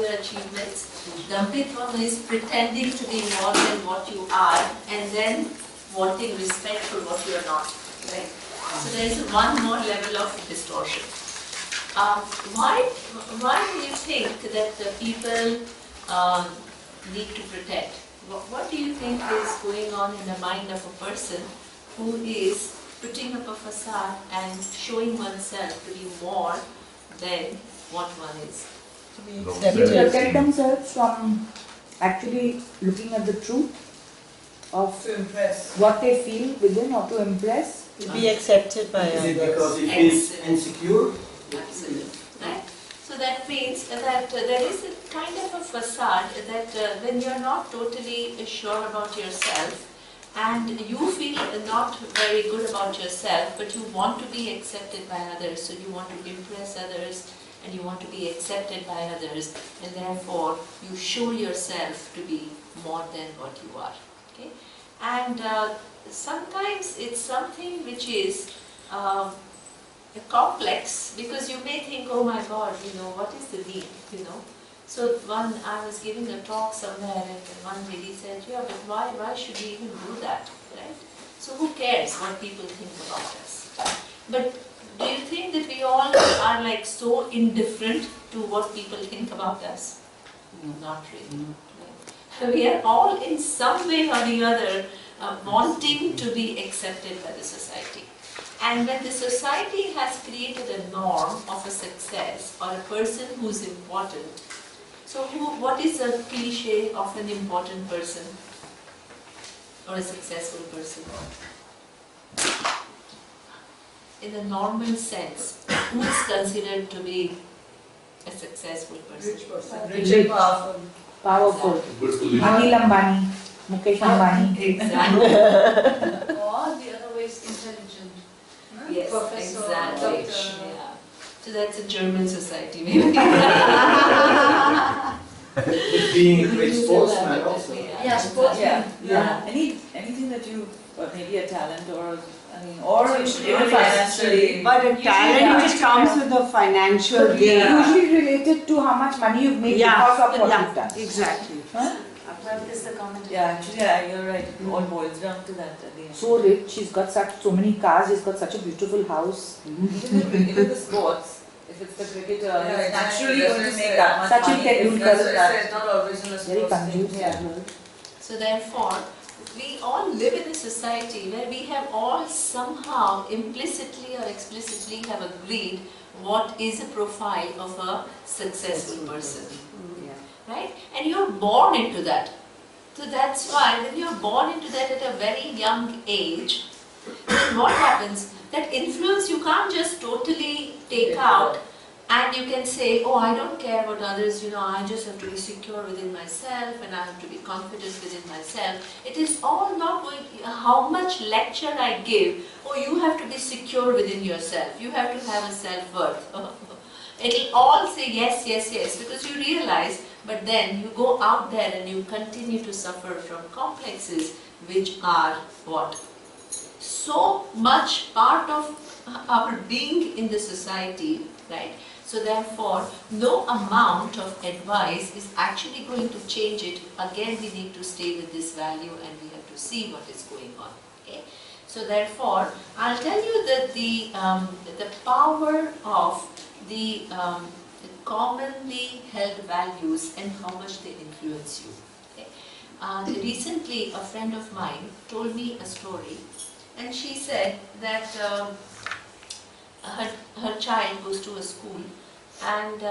your achievements. Dambitvam is pretending to be more than what you are and then wanting respect for what you are not. Right? So there is one more level of distortion. Why do you think that the people need to pretend? What do you think is going on in the mind of a person who is putting up a facade and showing oneself to be more than what one is? They protect themselves from actually looking at the truth of what they feel within, or to impress. To be accepted by others. Is it because it feels insecure? Absolutely. Right? So that means that there is a kind of a facade that when you are not totally sure about yourself and you feel not very good about yourself, but you want to be accepted by others, so you want to impress others and you want to be accepted by others, and therefore you show yourself to be more than what you are. Okay? And sometimes it's something which is complex, because you may think, oh my God, what is the need, So I was giving a talk somewhere and one lady said, yeah, but why should we even do that, right? So who cares what people think about us? But do you think that we all are like so indifferent to what people think about us? Not really. We are all in some way or the other wanting to be accepted by the society. And when the society has created a norm of a success or a person who's important, so what is a cliche of an important person or a successful person? In a normal sense, who is considered to be a successful person? Rich person. Rich and powerful. Powerful. Anil Ambani, Mukesh Ambani. Exactly. Or the other way is intelligent. Yes, Professor, exactly. doctor. Yeah. So that's a German society, maybe. Being a great sportsman also. Yeah, sportsman. Yeah. Anything that you, maybe a talent or even Usually financially. But a talent which comes with a financial gain. Usually related to how much money you've made because of what you've done. Exactly. Wealth is the common. Yeah, actually, you're right. It all boils down to that at the end. So rich, he's got so many cars, he's got such a beautiful house. Even the sports, if it's the cricketer, he's naturally going to make that much Sachin money. Tendulkar, It's not always in a very sports confused thing. as well. So therefore, we all live in a society where we have all somehow implicitly or explicitly have agreed what is a profile of a successful person. Right? And you're born into that. So that's why when you're born into that at a very young age, then what happens? That influence you can't just totally take out and you can say, oh, I don't care what others, I just have to be secure within myself and I have to be confident within myself. It is all not going, how much lecture I give, oh, you have to be secure within yourself, you have to have a self-worth. It'll all say yes, yes, yes, because you realize, but then you go out there and you continue to suffer from complexes which are what? So much part of our being in the society, right? So therefore, no amount of advice is actually going to change it. Again, we need to stay with this value and we have to see what is going on. Okay? So therefore, I'll tell you that the power of the commonly held values and how much they influence you. Okay? Recently, a friend of mine told me a story, and she said that her child goes to a school, and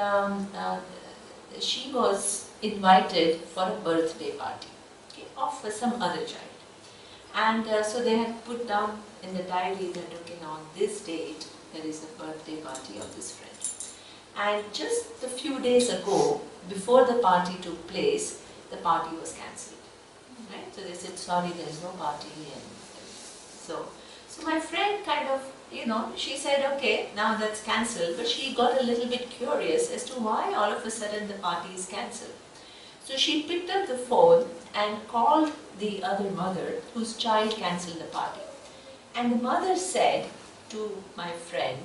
she was invited for a birthday party, okay, of some other child. And so they had put down in the diary that, okay, on this date there is a birthday party of this friend. And just a few days ago, before the party took place, the party was cancelled. Right? So they said, sorry, there is no party. And so my friend kind of, she said, okay, now that's cancelled. But she got a little bit curious as to why all of a sudden the party is cancelled. So she picked up the phone and called the other mother whose child cancelled the party. And the mother said to my friend,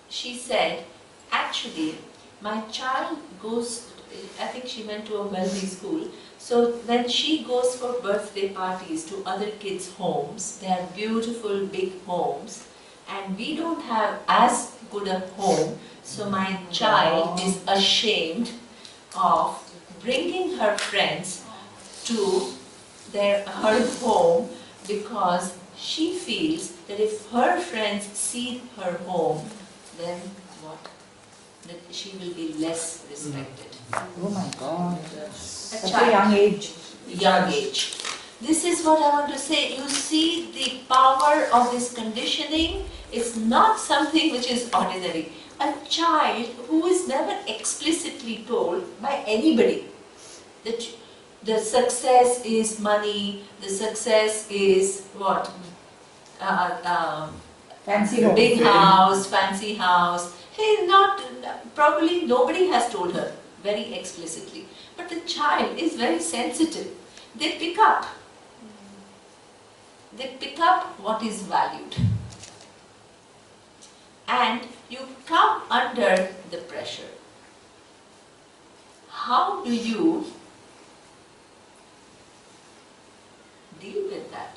she said, actually, my child goes, I think she went to a wealthy school. So when she goes for birthday parties to other kids' homes, they are beautiful big homes, and we don't have as good a home, so my child is ashamed of bringing her friends to her home, because she feels that if her friends see her home, then what? That she will be less respected. Oh my God. A At a young age. Young age. This is what I want to say. You see, the power of this conditioning is not something which is ordinary. A child who is never explicitly told by anybody that the success is money, the success is what? Fancy home. Big house, fancy house. Hey, probably nobody has told her very explicitly. But the child is very sensitive. They pick up. They pick up what is valued. And you come under the pressure. How do you deal with that?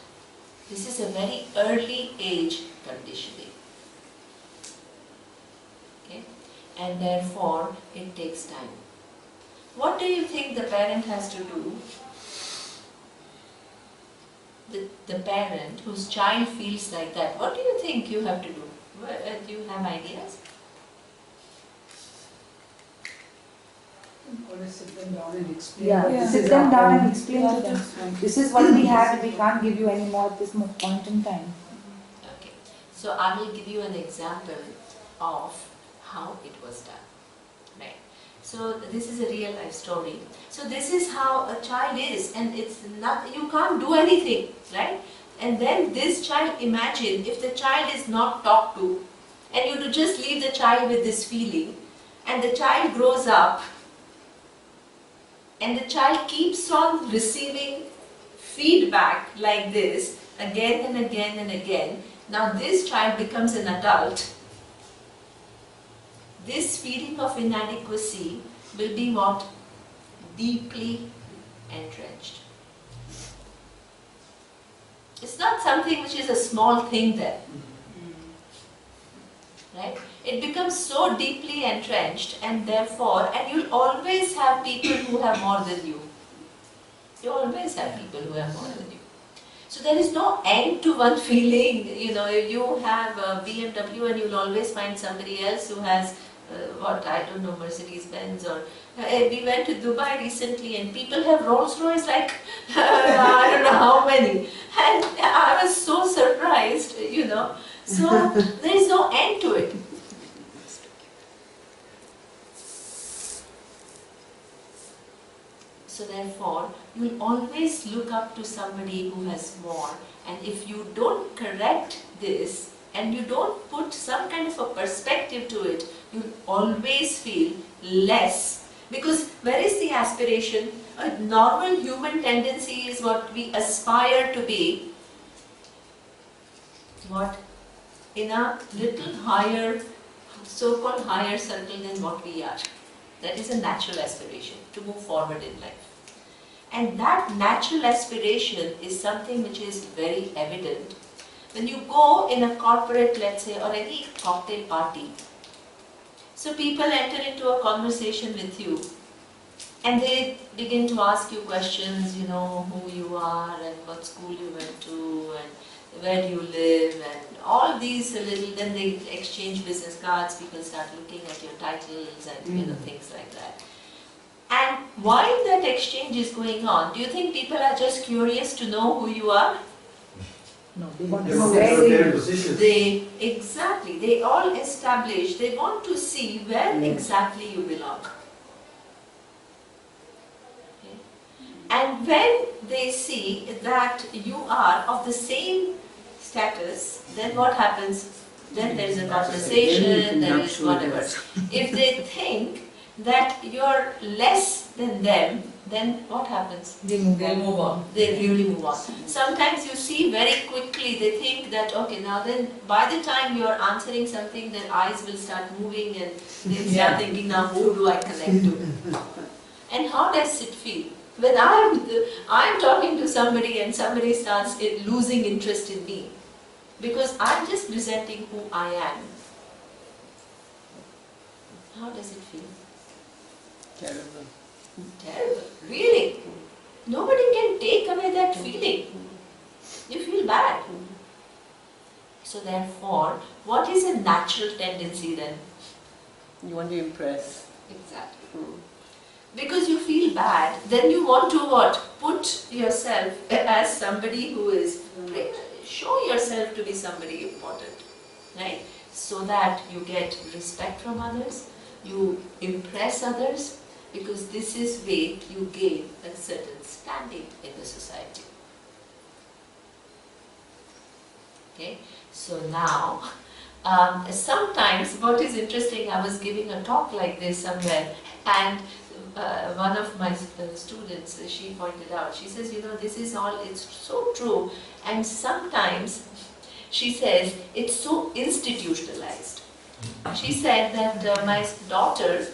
This is a very early age conditioning. Okay? And therefore, it takes time. What do you think the parent has to do? The parent whose child feels like that, what do you think you have to do? Do you have ideas? Sit them down and explain. Yeah, sit them down and explain to them. This is what we have, we can't give you any more at this point in time. Okay, so I will give you an example of how it was done. Right. So this is a real life story. So this is how a child is, and it's not, you can't do anything, right? And then this child, imagine if the child is not talked to, and you to just leave the child with this feeling, and the child grows up, and the child keeps on receiving feedback like this again and again and again. Now this child becomes an adult. This feeling of inadequacy will be what? Deeply entrenched. It's not something which is a small thing there. Right? It becomes so deeply entrenched, and therefore, and you'll always have people who have more than you. You always have people who have more than you. So there is no end to one feeling. You know, you have a BMW and you'll always find somebody else who has I don't know, Mercedes-Benz, or we went to Dubai recently and people have Rolls-Royce like I don't know how many, and I was so surprised, you know. So there is no end to it. So therefore, you will always look up to somebody who has more, and if you don't correct this and you don't put some kind of a perspective to it, you will always feel less. Because where is the aspiration? A normal human tendency is what we aspire to be. What? In a little higher, so-called higher circle than what we are. That is a natural aspiration, to move forward in life. And that natural aspiration is something which is very evident. When you go in a corporate, let's say, or any cocktail party, so people enter into a conversation with you and they begin to ask you questions, you know, who you are and what school you went to and where do you live and all these little, then they exchange business cards, people start looking at your titles and you know, things like that. And while that exchange is going on, do you think people are just curious to know who you are? No, they want They to know want where their they positions. Exactly, they all establish, they want to see where exactly you belong. Okay. And when they see that you are of the same status, then what happens? Then there is a conversation, there is whatever. If they think that you're less than them, then what happens? They move on. They really move on. Sometimes you see very quickly, they think that, okay, now then by the time you're answering something, their eyes will start moving and they'll start thinking, now who do I connect to? And how does it feel? When I'm talking to somebody and somebody starts losing interest in me, because I'm just presenting who I am. How does it feel? Terrible. Terrible. Really. Nobody can take away that feeling. You feel bad. So therefore, what is a natural tendency then? You want to impress. Exactly. Because you feel bad, then you want to what? Put yourself as somebody who is, show yourself to be somebody important, right? So that you get respect from others, you impress others, because this is way you gain a certain standing in the society. Okay, so now, sometimes what is interesting, I was giving a talk like this somewhere, and one of my students, she pointed out, she says, you know, this is all, it's so true, and sometimes she says it's so institutionalized. She said that my daughter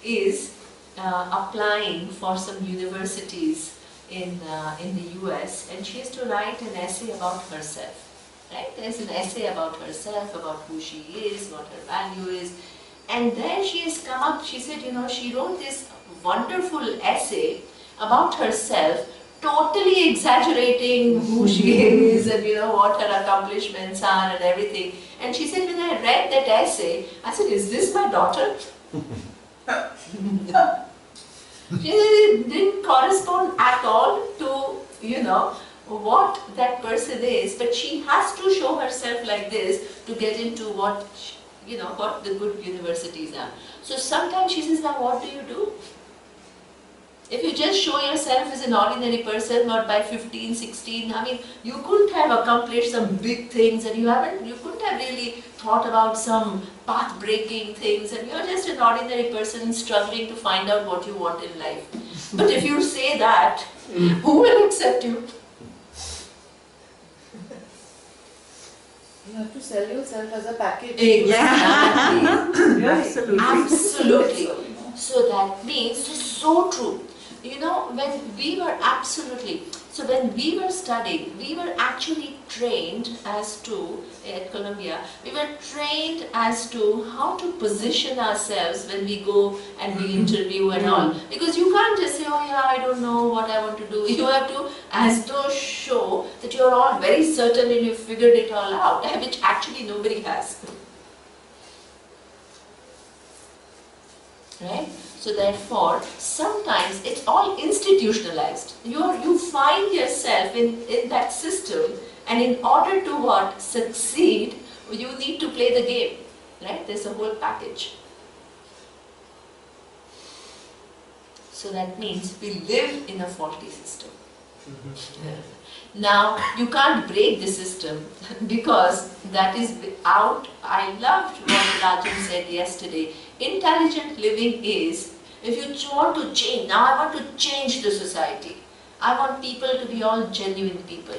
is applying for some universities in the US, and she has to write an essay about herself. Right? There's an essay about herself, about who she is, what her value is. And there she has come up, she said, you know, she wrote this wonderful essay about herself, totally exaggerating who she is and, you know, what her accomplishments are and everything. And she said, when I read that essay, I said, is this my daughter? She said it didn't correspond at all to, you know, what that person is, but she has to show herself like this to get into what, you know, what the good universities are. So sometimes she says, now what do you do? If you just show yourself as an ordinary person, not by 15, 16, I mean, you couldn't have accomplished some big things, and you couldn't have really thought about some path-breaking things, and you're just an ordinary person struggling to find out what you want in life. But if you say that, who will accept you? You have to sell yourself as a package. Exactly. Absolutely. Absolutely. So that means, it's so true. You know, when we were when we were studying, we were actually trained as to, at Columbia, we were trained as to how to position ourselves when we go and we interview and all. Because you can't just say, oh yeah, I don't know what I want to do. You have to, as though, show that you're all very certain and you figured it all out, which actually nobody has. Right? So therefore, sometimes it's all institutionalized. You find yourself in that system, and in order to what? Succeed, you need to play the game. Right? There's a whole package. So that means we live in a faulty system. Now, you can't break the system because that is out. I loved what Rajan said yesterday. Intelligent living is, if you want to change, now I want to change the society. I want people to be all genuine people.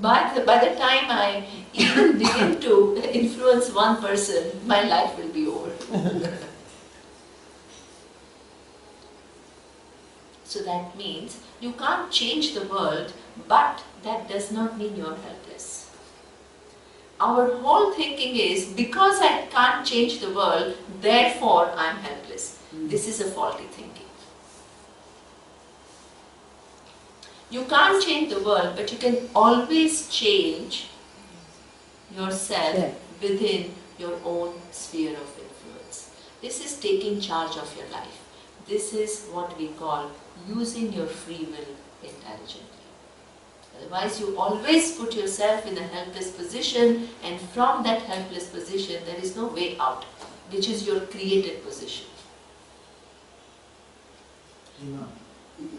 But by the time I even begin to influence one person, my life will be over. So that means you can't change the world, but that does not mean you're helpless. Our whole thinking is, because I can't change the world, therefore I'm helpless. This is a faulty thinking. You can't change the world, but you can always change yourself within your own sphere of influence. This is taking charge of your life. This is what we call using your free will intelligently. Otherwise, you always put yourself in a helpless position, and from that helpless position, there is no way out, which is your created position.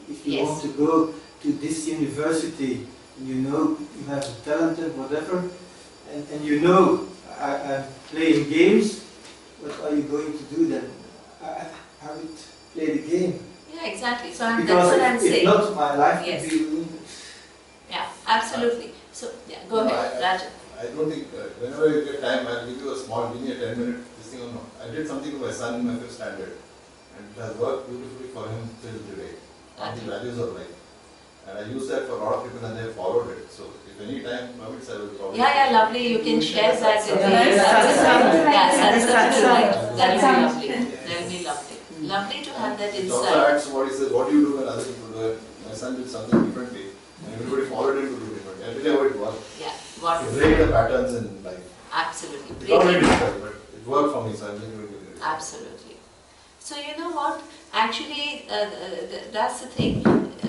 If you want to go to this university, you know you have a talent and whatever, and you know I'm playing games, what are you going to do then? I would play the game. Yeah, exactly. So that's Because what I'm if saying. not, my life Yes. would be ruined. Yeah, absolutely. So, yeah, go ahead, Rajan. I don't think, whenever you get time, I'll give you a small, give me a 10-minute this thing or no. I did something to my son in my 5th standard. And it has worked beautifully for him till today, on the values of life. And I use that for a lot of people and they have followed it. So if any time permits, I will probably... Yeah, lovely. You can share that. That will be lovely. Lovely to have that It also insight. adds what he says, what do you do when other people do it? My son did something differently. And everybody followed him to do differently. I tell you how it worked. Yeah, To what? break the patterns in life. Absolutely. It's not very difficult, but it worked for me, so I'm going to do it. Absolutely. So you know what? Actually, that's the thing.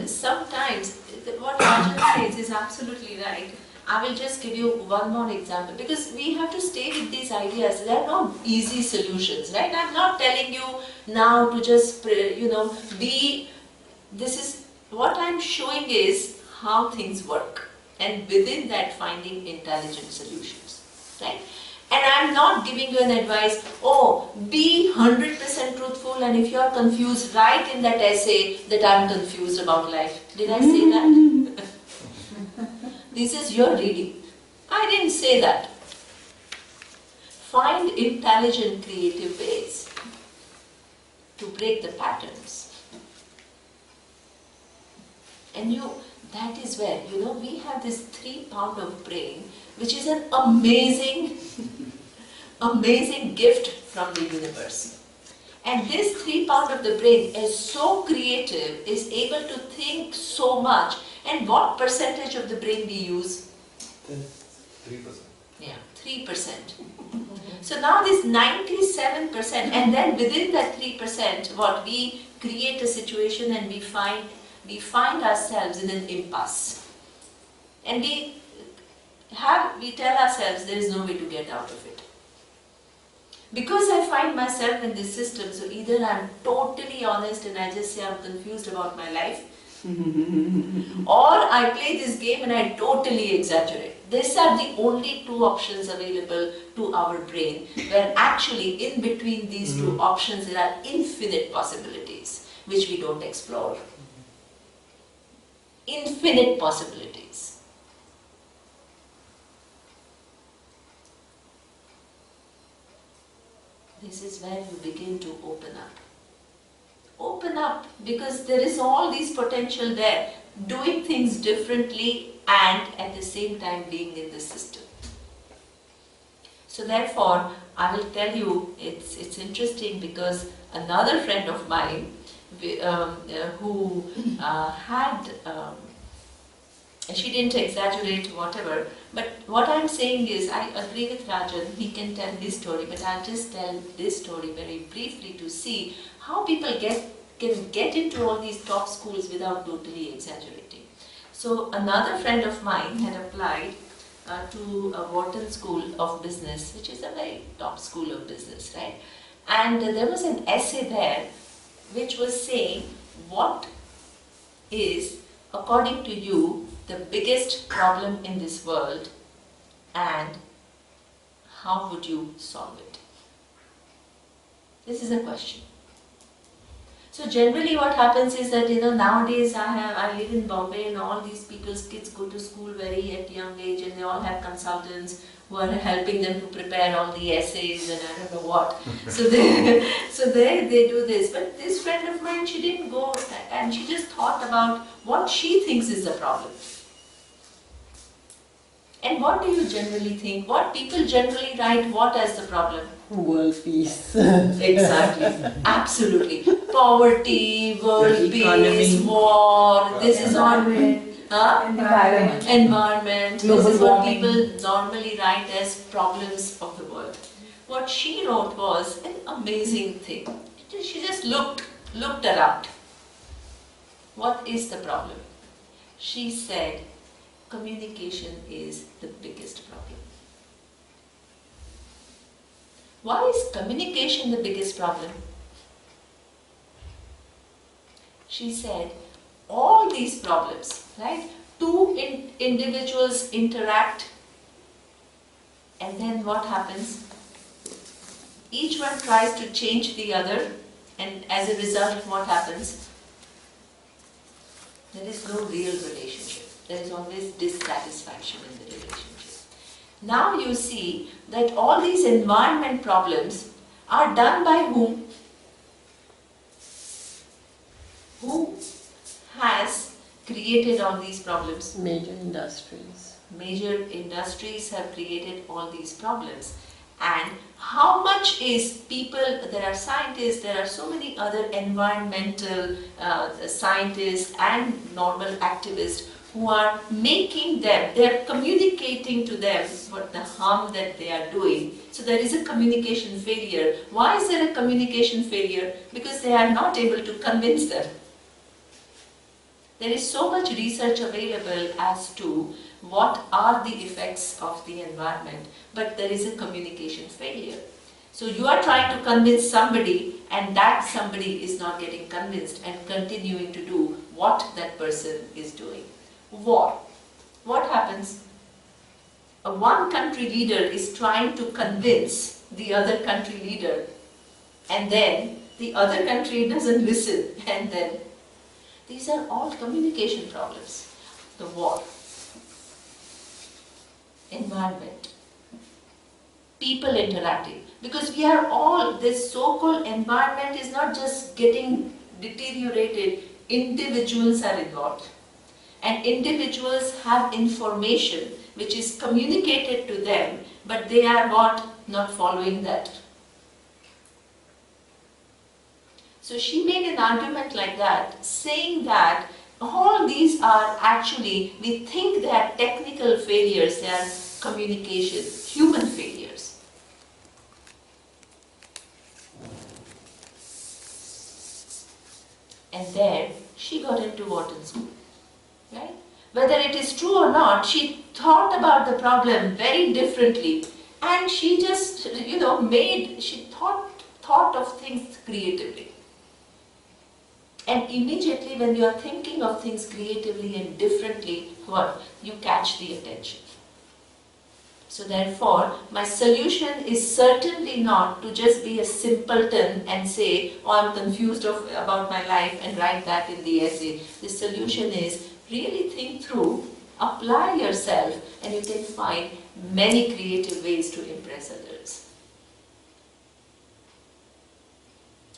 Sometimes what Arjuna says is absolutely right. I will just give you one more example because we have to stay with these ideas. There are no easy solutions, right? I'm not telling you now to just, be. This is what I'm showing is how things work, and within that finding intelligent solutions, right? And I'm not giving you an advice, be 100% truthful, and if you are confused, write in that essay that I'm confused about life. Did I say that? This is your reading. I didn't say that. Find intelligent, creative ways to break the patterns. And that is where, we have this 3 pound of brain, which is an amazing, amazing gift from the universe. And this 3 pound of the brain is so creative, is able to think so much. And what percentage of the brain we use? 3%. Yeah, 3%. So now this 97%, and then within that 3%, what we create a situation and we find ourselves in an impasse. And we tell ourselves there is no way to get out of it. Because I find myself in this system, so either I'm totally honest and I just say I'm confused about my life, or I play this game and I totally exaggerate. These are the only 2 options available to our brain, where actually in between these 2 options there are infinite possibilities which we don't explore. Infinite possibilities. This is where you begin to open up. Open up, because there is all these potential there, doing things differently and at the same time being in the system. So therefore, I will tell you, it's interesting because another friend of mine who she didn't exaggerate whatever, but what I'm saying is, I agree with Rajan, he can tell his story, but I'll just tell this story very briefly to see how people can get into all these top schools without totally exaggerating. So another friend of mine had applied to a Wharton School of Business, which is a very top school of business, right? And there was an essay there which was saying, what is, according to you, the biggest problem in this world, and how would you solve it? This is a question. So generally what happens is that, nowadays I live in Bombay and all these people's kids go to school very at young age and they all have consultants who are helping them to prepare all the essays and I don't know what. So they do this. But this friend of mine, she didn't go and she just thought about what she thinks is the problem. And what do you generally think? What people generally write what as the problem? World peace. Exactly. Absolutely. Poverty, world peace, economy, war, this is all. Environment. Global This is what warming. people normally write as problems of the world. What she wrote was an amazing thing. She just looked around. What is the problem? She said, communication is the biggest problem. Why is communication the biggest problem? She said, all these problems, right? 2 individuals interact, and then what happens? Each one tries to change the other, and as a result, what happens? There is no real relationship. There is always dissatisfaction in the relationship. Now you see that all these environment problems are done by whom? Who has created all these problems? Major industries. Major industries have created all these problems. And how much is people, there are scientists, there are so many other environmental scientists and normal activists who are making them, they are communicating to them what the harm that they are doing. So there is a communication failure. Why is there a communication failure? Because they are not able to convince them. There is so much research available as to what are the effects of the environment, but there is a communication failure. So you are trying to convince somebody and that somebody is not getting convinced and continuing to do what that person is doing. War. What happens? One country leader is trying to convince the other country leader, and then the other country doesn't listen, and then these are all communication problems. The war, environment, people interacting. Because we are all, this so-called environment is not just getting deteriorated, individuals are involved. And individuals have information which is communicated to them, but they are not following that. So she made an argument like that, saying that all these are actually, we think they are technical failures, they are communication, human failures. And then she got into Wharton School, right? Whether it is true or not, she thought about the problem very differently, and she just, she thought of things creatively. And immediately when you are thinking of things creatively and differently, what? You catch the attention. So therefore, my solution is certainly not to just be a simpleton and say, oh, I'm confused about my life and write that in the essay. The solution is really think through, apply yourself, and you can find many creative ways to impress others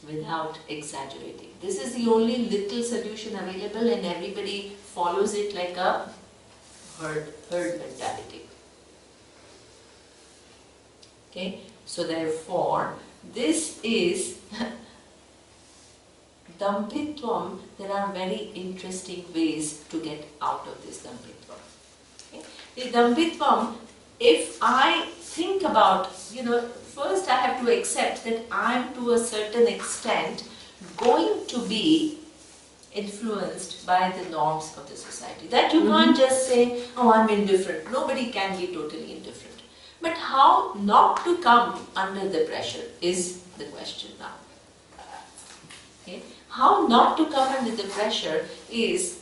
without exaggerating. This is the only little solution available, and everybody follows it like a herd mentality. Okay, so therefore, this is Dambhitvam. There are very interesting ways to get out of this Dambhitvam. Okay? The Dambhitvam, if I think about, first I have to accept that I am to a certain extent going to be influenced by the norms of the society. That you can't just say, oh, I'm indifferent. Nobody can be totally indifferent. But how not to come under the pressure is the question now. Okay? How not to come under the pressure is,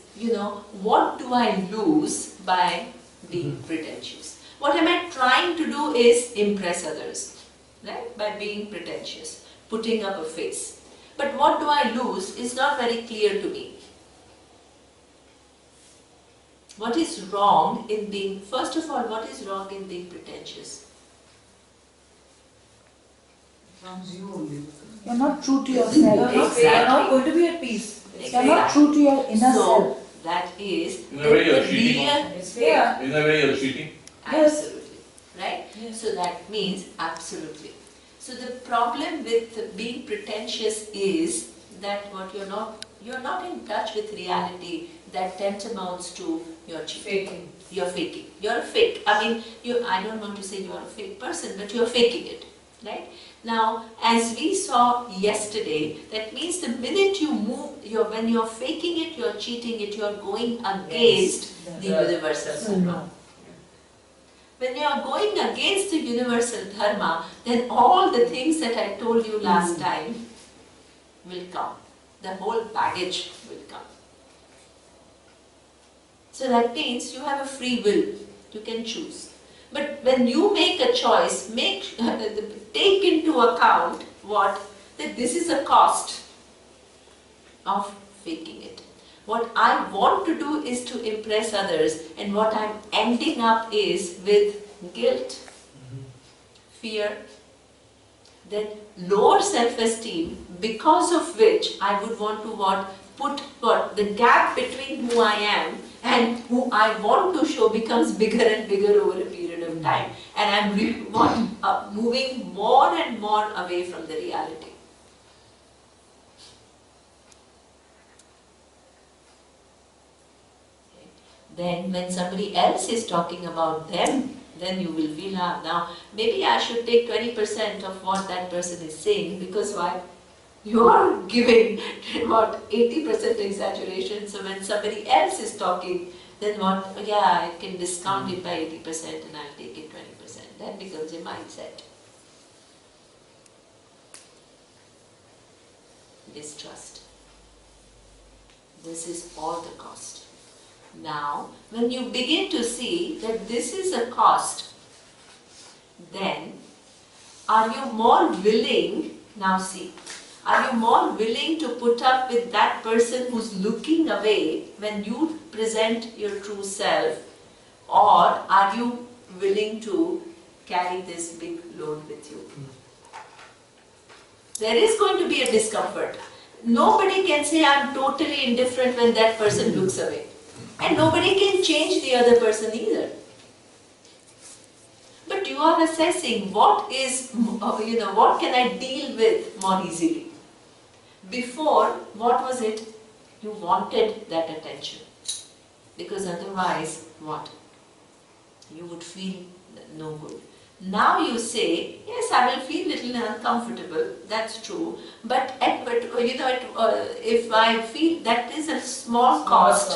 what do I lose by being pretentious? What am I trying to do is impress others, right? By being pretentious, putting up a face. But what do I lose is not very clear to me. What is wrong in being, first of all, what is wrong in being pretentious? You're not true to yourself. Exactly. You're not going to be at peace. You're not true to your inner self. That is in a way you're cheating. Yeah. In a way you're cheating. Absolutely. Right? Yes. So that means absolutely. So the problem with being pretentious is that what you're not in touch with reality. That tantamounts to you're cheating. Faking. You're faking. You're a fake. I mean, I don't want to say you're a fake person, but you're faking it. Right? Now, as we saw yesterday, that means the minute you move, when you're faking it, you're cheating it, you're going against the universal dharma. When you're going against the universal dharma, then all the things that I told you last time will come. The whole baggage will come. So that means you have a free will. You can choose. But when you make a choice, take into account that this is a cost of faking it. What I want to do is to impress others, and what I'm ending up is with guilt, fear, then lower self-esteem, because of which I would want to put what? The gap between who I am and who I want to show becomes bigger and bigger over a period of time. And I'm moving more and more away from the reality. Okay. Then when somebody else is talking about them, then you will feel, now maybe I should take 20% of what that person is saying, because why? You are giving what, 80% exaggeration. So when somebody else is talking, then what? Oh, yeah, I can discount it by 80% and I'll take it 20%. That becomes a mindset. Distrust. This is all the cost. Now, when you begin to see that this is a cost, then are you more willing, now see, are you more willing to put up with that person who's looking away when you present your true self, or are you willing to carry this big load with you? There is going to be a discomfort. Nobody can say I'm totally indifferent when that person looks away. And nobody can change the other person either. But you are assessing what is, what can I deal with more easily. Before, what was it? You wanted that attention. Because otherwise, what? You would feel no good. Now you say, yes, I will feel little uncomfortable, that's true, but if I feel that is a small cost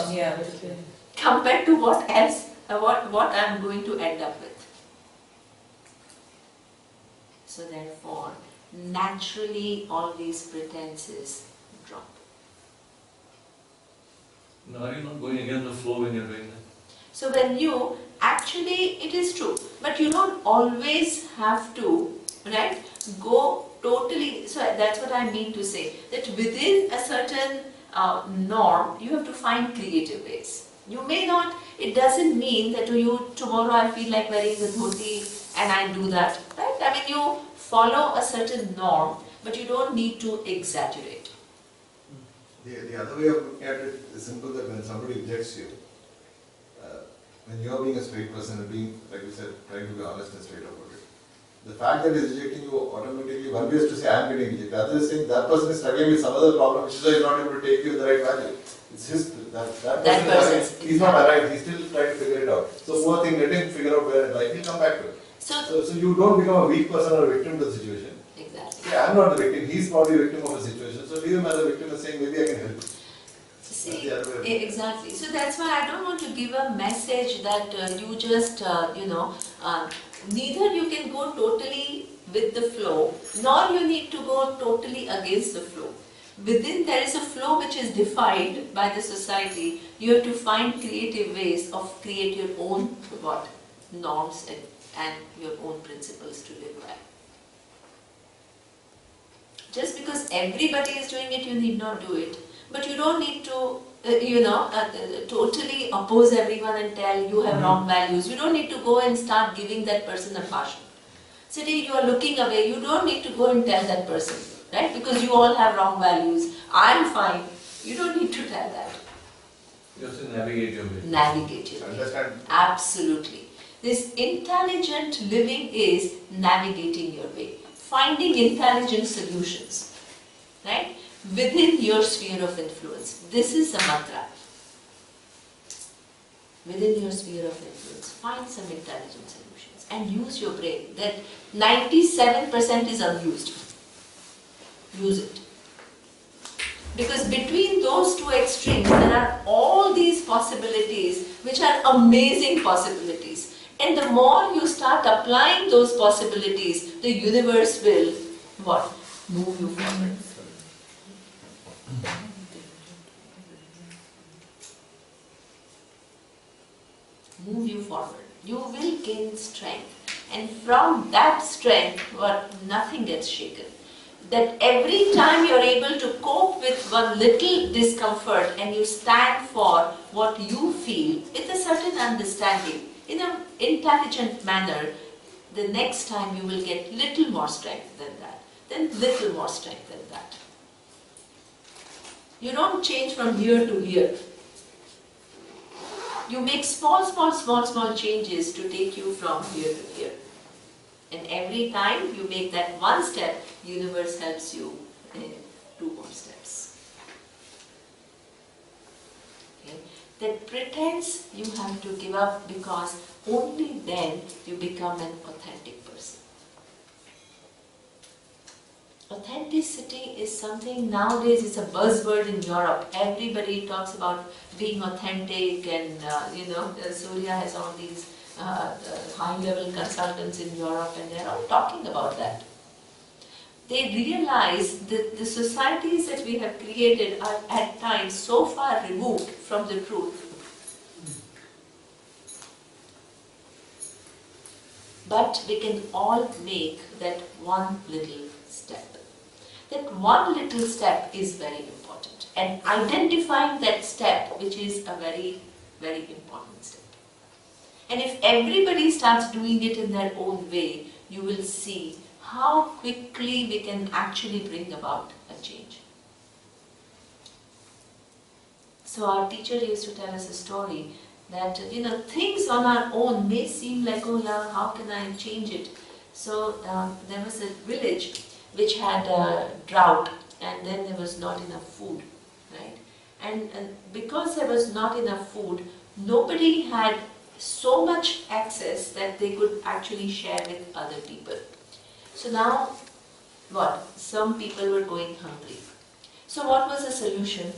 compared to what else, what I am going to end up with. So therefore, naturally all these pretenses drop. Now are you not going against the flow when you're doing that? So when you, actually it is true, but you don't always have to, right, go totally, so that's what I mean to say, that within a certain norm, you have to find creative ways. You may not, it doesn't mean that tomorrow I feel like wearing the dhoti and I do that, right? I mean, you follow a certain norm, but you don't need to exaggerate. The other way of looking at it is simple, that when somebody rejects you, when you are being a straight person and being, like you said, trying to be honest and straight about it, the fact that he is rejecting you automatically, one way is to say, I am getting rejected. The other is saying that person is struggling with some other problem, which is why he is not able to take you the right value. It's his, that person, he's not arrived, he's still trying to figure it out. So poor thing, let him figure out where, like, he'll come back to it. So you don't become a weak person or a victim to the situation. Exactly. Yeah, I'm not the victim, he's probably a victim of a situation. So leave him as a victim and saying, maybe I can help you. See, exactly. So that's why I don't want to give a message that you just, neither you can go totally with the flow, nor you need to go totally against the flow. Within there is a flow which is defined by the society. You have to find creative ways of create your own norms and your own principles to live by. Just because everybody is doing it, you need not do it. But you don't need to, totally oppose everyone and tell you have wrong values. You don't need to go and start giving that person a passion. Say you are looking away, you don't need to go and tell that person, right? Because you all have wrong values. I'm fine. You don't need to tell that. You have to navigate your way. Navigate your way. Understand? Absolutely. This intelligent living is navigating your way. Finding intelligent solutions, right? Within your sphere of influence. This is a mantra. Within your sphere of influence, find some intelligent solutions and use your brain. That 97% is unused. Use it. Because between those two extremes, there are all these possibilities which are amazing possibilities. And the more you start applying those possibilities, the universe will, move you forward. Move you forward. You will gain strength. And from that strength, nothing gets shaken. That every time you're able to cope with one little discomfort and you stand for what you feel with a certain understanding, in an intelligent manner, the next time you will get little more strength than that, then little more strength than that. You don't change from here to here. You make small changes to take you from here to here. And every time you make that one step, universe helps you in 2 more steps. Okay? That pretends you have to give up, because only then you become an authentic person. Authenticity is something nowadays, it's a buzzword in Europe. Everybody talks about being authentic, and Surya has all these high-level consultants in Europe, and they're all talking about that. They realize that the societies that we have created are at times so far removed from the truth. But we can all make that one little step. That one little step is very important. And identifying that step, which is a very, very important step. And if everybody starts doing it in their own way, you will see how quickly we can actually bring about a change. So our teacher used to tell us a story that, things on our own may seem like, oh yeah, how can I change it? So there was a village which had a drought, and then there was not enough food, right? And because there was not enough food, nobody had so much access that they could actually share with other people. So now, what? Some people were going hungry. So what was the solution?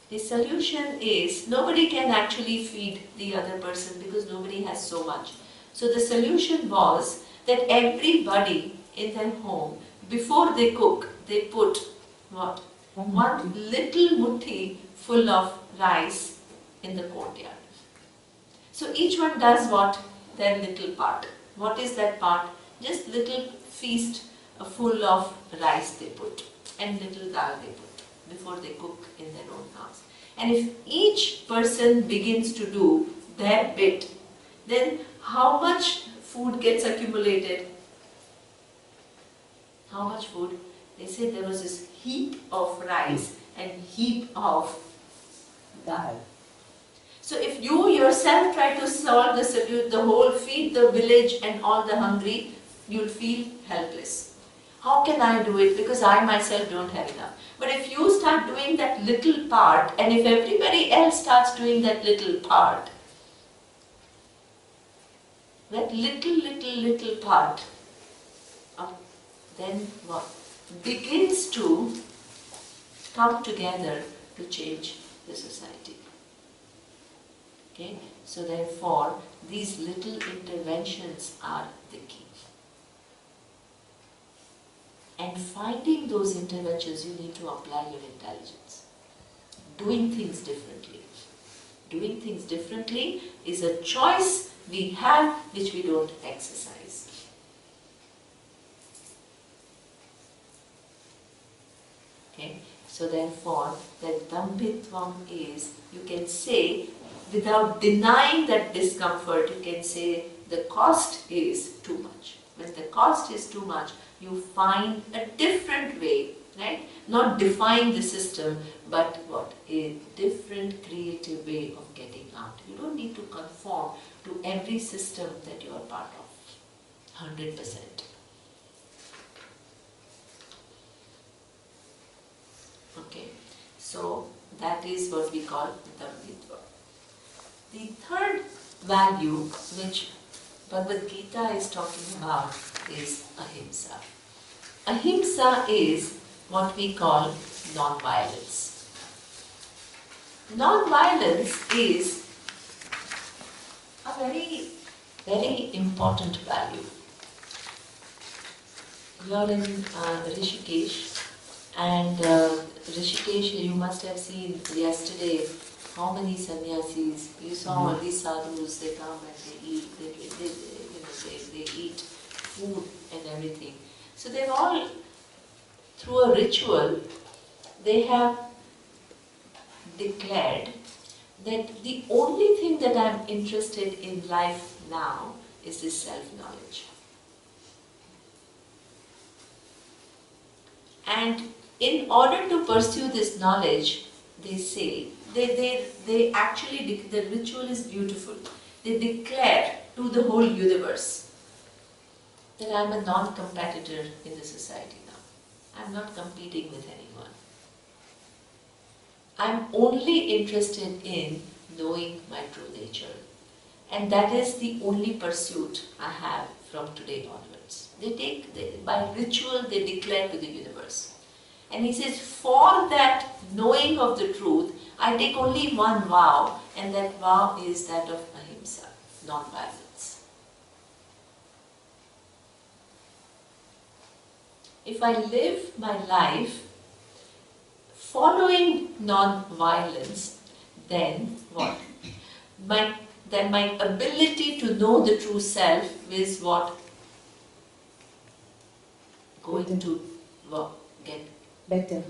The solution is, nobody can actually feed the other person because nobody has so much. So the solution was that everybody in their home, before they cook, they put what? One little muthi full of rice in the courtyard. So each one does what? Their little part. What is that part? Just little feast full of rice they put, and little dal they put before they cook in their own house. And if each person begins to do their bit, then how much food gets accumulated? How much food? They said there was this heap of rice and heap of dal. So if you yourself try to solve the whole, feed the village and all the hungry, you'll feel helpless. How can I do it? Because I myself don't have enough. But if you start doing that little part, and if everybody else starts doing that little part, that little part, then what? Begins to come together to change the society. Okay? So therefore, these little interventions are the key. And finding those interventions, you need to apply your intelligence. Doing things differently. Doing things differently is a choice we have which we don't exercise. Okay? So therefore, that dambhitvam is, you can say, without denying that discomfort, you can say the cost is too much. When the cost is too much, you find a different way, right? Not defying the system, but what? A different creative way of getting out. You don't need to conform to every system that you are part of, 100%. Okay, so that is what we call dambhitva. The third value which Bhagavad Gita is talking about is ahimsa. Ahimsa is what we call non-violence. Non-violence is a very, very important value. You are in Rishikesh, and Rishikesh, you must have seen yesterday how many sannyasis. You saw all these sadhus, they come and they eat, they eat food and everything. So they've all, through a ritual, they have declared that the only thing that I'm interested in life now is this self-knowledge. And in order to pursue this knowledge, they say, they actually, the ritual is beautiful. They declare to the whole universe that I am a non-competitor in the society now. I am not competing with anyone. I am only interested in knowing my true nature. And that is the only pursuit I have from today onwards. By ritual, they declare to the universe. And he says, for that knowing of the truth, I take only one vow, and that vow is that of ahimsa, non-violence. If I live my life following non-violence, then what? Then my ability to know the true self is what? Going to get better.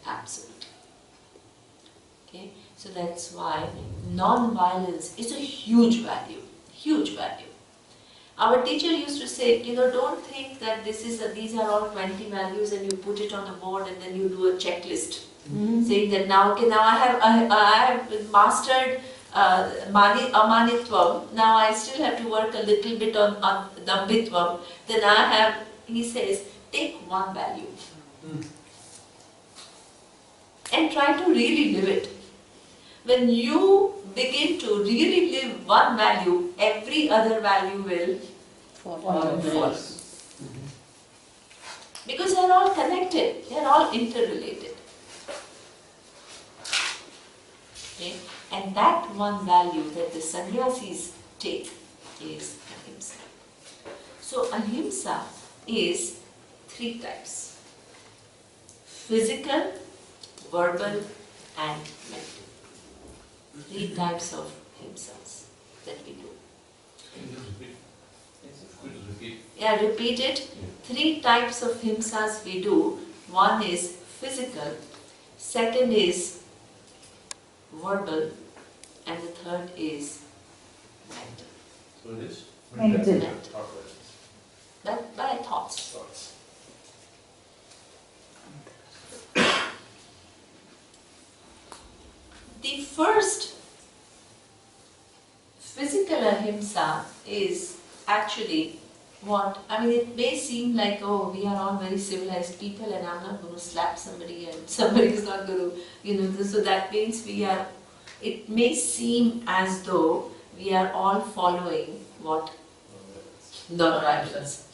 Absolutely. Okay? So that's why non-violence is a huge value. Huge value. Our teacher used to say, don't think that these are all 20 values and you put it on a board and then you do a checklist. Saying that now I have mastered amanitvam, now I still have to work a little bit on dambitvam. Then he says, take one value and try to really live it. When you begin to really live one value, every other value will follow. Because they are all connected, they are all interrelated. Okay? And that one value that the sannyasis take is ahimsa. So ahimsa is 3 types: physical, verbal and mental. 3 types of ahimsas that we do. Can you just repeat? Could you repeat? Yeah, repeat it. 3 types of ahimsas we do. One is physical, second is verbal, and the third is mental. So it is? Mental. By thoughts. The first physical ahimsa is actually what, it may seem like, oh, we are all very civilized people and I'm not going to slap somebody and somebody is not going to, so that means it may seem as though we are all following what? Non-violence.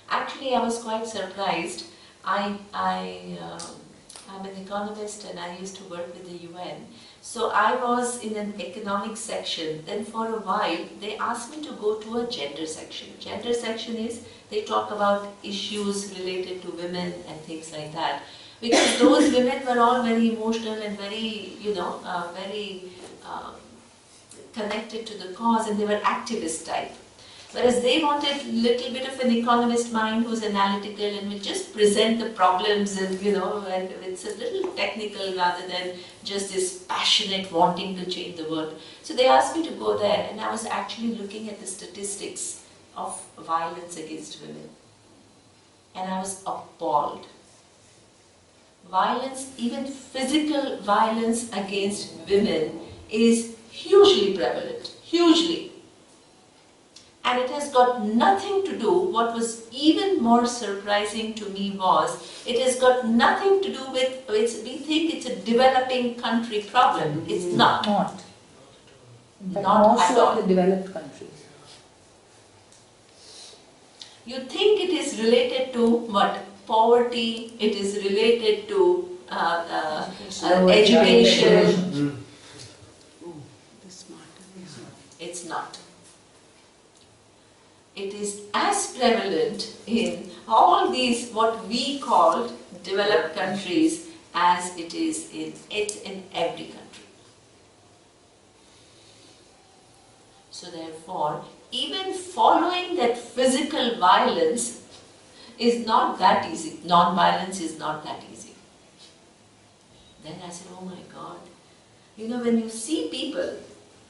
Actually, I was quite surprised. I'm an economist and I used to work with the UN. So I was in an economic section. Then for a while, they asked me to go to a gender section. Gender section is, they talk about issues related to women and things like that. Because those women were all very emotional and very, very connected to the cause, and they were activist type. Whereas they wanted a little bit of an economist mind who's analytical and will just present the problems and, and it's a little technical rather than just this passionate wanting to change the world. So they asked me to go there, and I was actually looking at the statistics of violence against women. And I was appalled. Violence, even physical violence against women, is hugely prevalent. Hugely. And it has got nothing to do, what was even more surprising to me was, it has got nothing to do with, we think it's a developing country problem. It's not. Not at all. In the developed countries. You think it is related to what? Poverty, it is related to education. It's not. It is as prevalent in all these what we call developed countries as it is in every country. So therefore, even following that physical violence is not that easy. Non-violence is not that easy. Then I said, oh my God. When you see people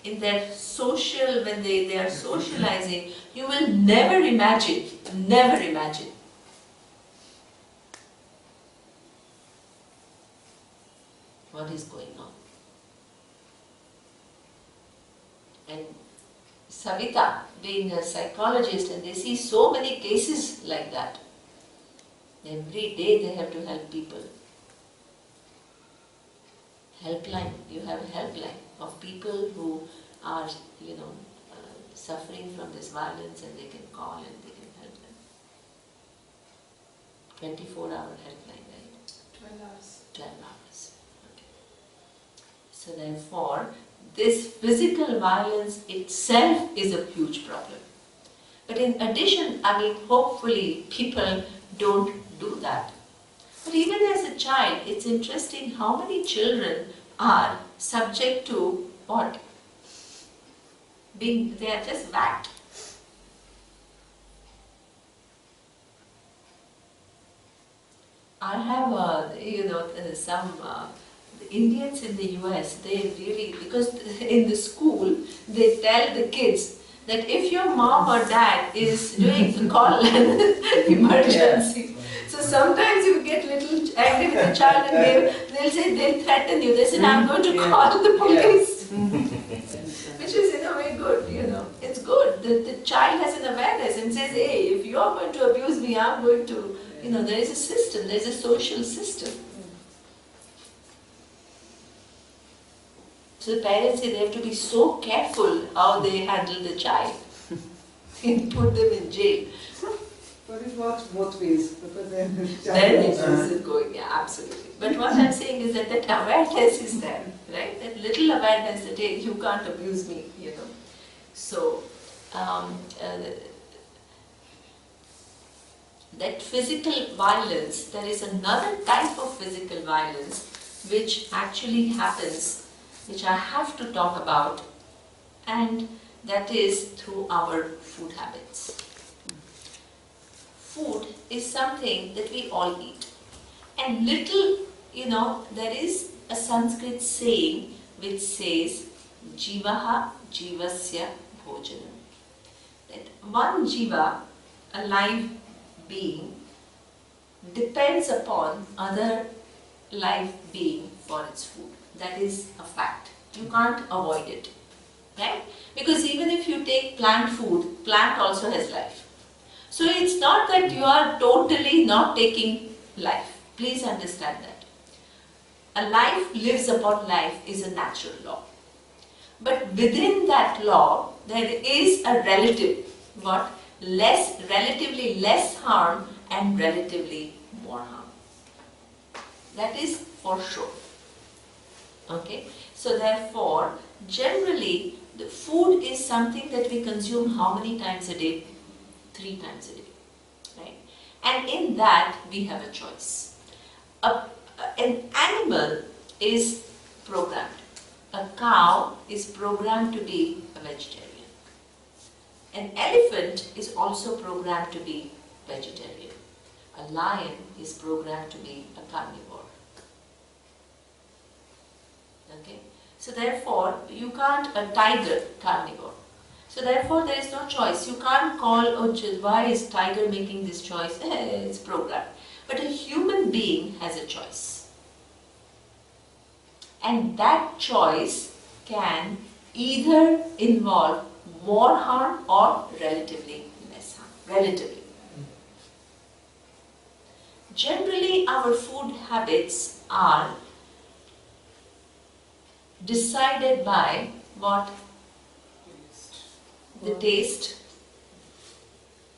in their social, when they are socializing, you will never imagine what is going on. And Savita, being a psychologist, and they see so many cases like that. Every day they have to help people. Helpline, you have a helpline of people who are, suffering from this violence, and they can call and they can help them. 24-hour helpline, right? 12 hours. 12 hours. Okay. So therefore, this physical violence itself is a huge problem. But in addition, hopefully people don't do that. But even as a child, it's interesting how many children are subject to what? They are just whacked. I have, some the Indians in the US, they really, because in the school, they tell the kids that if your mom or dad is doing a call an emergency, so sometimes you get little angry with the child and they'll threaten you. They say, I'm going to call the police. Which is in a way good, It's good. The child has an awareness and says, hey, if you are going to abuse me, I'm going to, there is a system, there is a social system. So the parents say they have to be so careful how they handle the child and put them in jail. But it works both ways, because then the child Then it is going, yeah, absolutely. But what I'm saying is that awareness is there, right? That little awareness that, hey, you can't abuse me, So, that physical violence, there is another type of physical violence which actually happens, which I have to talk about, and that is through our food habits. Food is something that we all eat. And there is a Sanskrit saying which says, Jivaha Jivasya Bhojanam. That one jiva, a live being, depends upon other live being for its food. That is a fact. You can't avoid it. Right? Because even if you take plant food, plant also has life. So it's not that you are totally not taking life. Please understand that. A life lives upon life is a natural law. But within that law, there is a relatively less harm and relatively more harm. That is for sure. Okay? So therefore, generally, the food is something that we consume how many times a day? 3 times a day. Right? And in that, we have a choice. An animal is programmed. A cow is programmed to be a vegetarian. An elephant is also programmed to be vegetarian. A lion is programmed to be a carnivore. Okay? So therefore, you can't, a tiger, carnivore. So therefore, there is no choice. You can't call, why is tiger making this choice? It's programmed. But a human being has a choice. And that choice can either involve more harm or relatively less harm. Relatively. Generally, our food habits are decided by what? The taste.